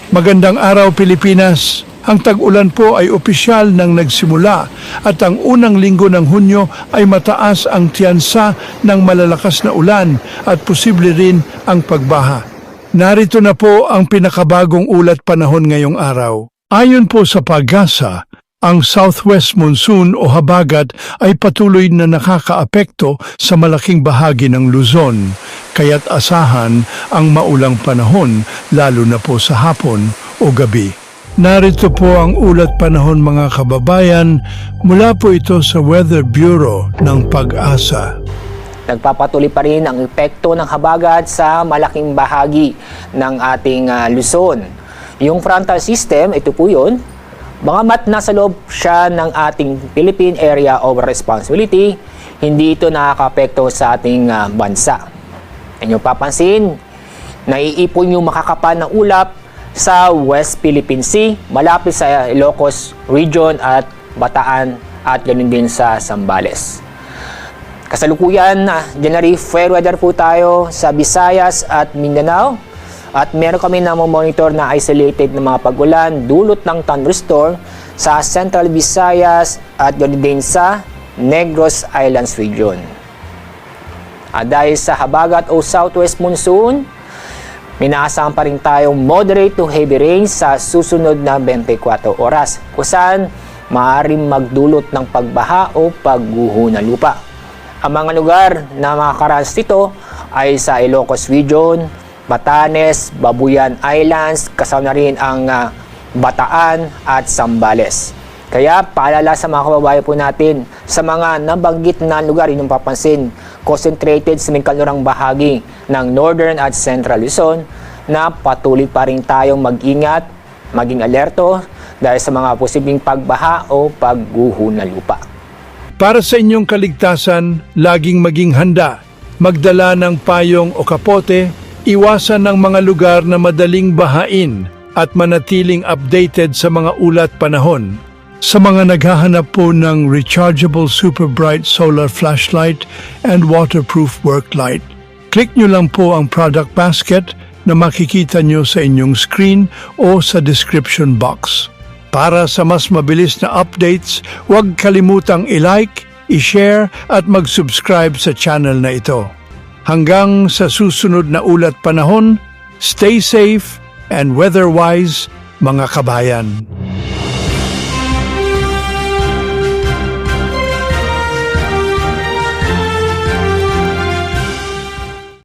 Magandang araw Pilipinas! Ang tag-ulan po ay opisyal nang nagsimula at ang unang linggo ng Hunyo ay mataas ang tiyansa ng malalakas na ulan at posible rin ang pagbaha. Narito na po ang pinakabagong ulat panahon ngayong araw. Ayon po sa Pag-asa, ang southwest monsoon o habagat ay patuloy na nakakaapekto sa malaking bahagi ng Luzon, kaya't asahan ang maulang panahon lalo na po sa hapon o gabi. Narito po ang ulat panahon mga kababayan, mula po ito sa Weather Bureau ng Pag-asa. Nagpapatuloy pa rin ang epekto ng habagat sa malaking bahagi ng ating Luzon. Yung frontal system, ito po yun, bagamat nasa loob siya ng ating Philippine Area of Responsibility, hindi ito nakaka-apekto sa ating bansa. Inyong papansin, naiipon yung makakapal na ulap sa West Philippine Sea, malapit sa Ilocos Region at Bataan at ganoon din sa Zambales. Kasalukuyan, January fair weather po tayo sa Visayas at Mindanao at meron kami na monitor na isolated na mga pag-ulan dulot ng thunderstorm sa Central Visayas at ganoon din sa Negros Islands Region. Dahil sa habagat o southwest monsoon, minaasahan pa rin tayong moderate to heavy rains sa susunod na 24 oras, kung saan maaaring magdulot ng pagbaha o pagguho ng lupa. Ang mga lugar na makakaranas nito ay sa Ilocos Region, Batanes, Babuyan Islands, kasama rin ang Bataan at Zambales. Kaya paalala sa mga kababayan po natin, sa mga nabanggit na lugar, inyong papansin, concentrated sa kanlurang bahagi ng Northern at Central Luzon, na patuloy pa rin tayong mag-ingat, maging alerto dahil sa mga posibleng pagbaha o pagguho ng lupa. Para sa inyong kaligtasan, laging maging handa, magdala ng payong o kapote, iwasan ng mga lugar na madaling bahain at manatiling updated sa mga ulat panahon. Sa mga naghahanap po ng rechargeable super bright solar flashlight and waterproof work light, click nyo lang po ang product basket na makikita nyo sa inyong screen o sa description box. Para sa mas mabilis na updates, huwag kalimutang i-like, i-share at mag-subscribe sa channel na ito. Hanggang sa susunod na ulat panahon, stay safe and weather-wise mga kabayan.